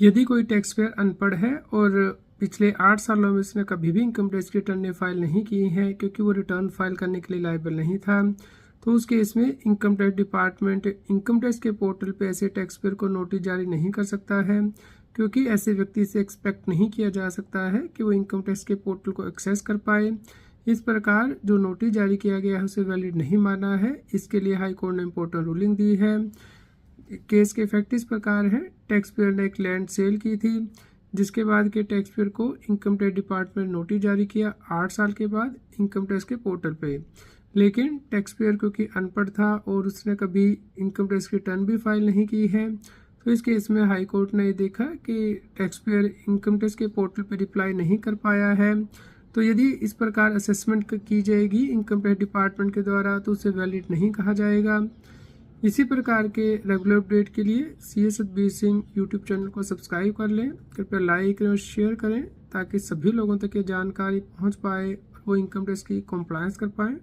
यदि कोई tax payer अनपढ़ है और पिछले 8 सालों में उसने कभी भी इनकम टैक्स की रिटर्न फाइल नहीं की है क्योंकि वो रिटर्न फाइल करने के लिए लायबल नहीं था, तो उस केस में income tax department income tax के पोर्टल पे ऐसे टैक्स पेयर को नोटिस जारी नहीं कर सकता है, क्योंकि ऐसे व्यक्ति से एक्सपेक्ट नहीं किया जा सकता है कि वो इनकम टैक्स के पोर्टल को एक्सेस कर पाए। इस प्रकार जो नोटिस जारी किया गया है उसे वैलिड नहीं माना है। इसके लिए हाई कोर्ट ने इम्पोर्टेंट रूलिंग दी है। केस के इफेक्ट इस प्रकार है, टैक्स पेयर ने एक लैंड सेल की थी, जिसके बाद के टैक्स पेयर को इनकम टैक्स डिपार्टमेंट नोटिस जारी किया 8 साल के बाद इनकम टैक्स के पोर्टल पे। लेकिन टैक्स पेयर क्योंकि अनपढ़ था और उसने कभी इनकम टैक्स की रिटर्न भी फाइल नहीं की है, तो इस केस में हाई कोर्ट ने देखा कि टैक्स पेयर इनकम टैक्स के पोर्टल पे रिप्लाई नहीं कर पाया है, तो यदि इस प्रकार असेसमेंट की जाएगी इनकम टैक्स डिपार्टमेंट के द्वारा तो उसे वैलिड नहीं कहा जाएगा। इसी प्रकार के रेगुलर अपडेट के लिए CS Satbir Singh YouTube channel को सब्सक्राइब कर लें। कृपया लाइक करें और शेयर करें ताकि सभी लोगों तक ये जानकारी पहुंच पाए और वो इनकम टैक्स की कंप्लायंस कर पाएँ।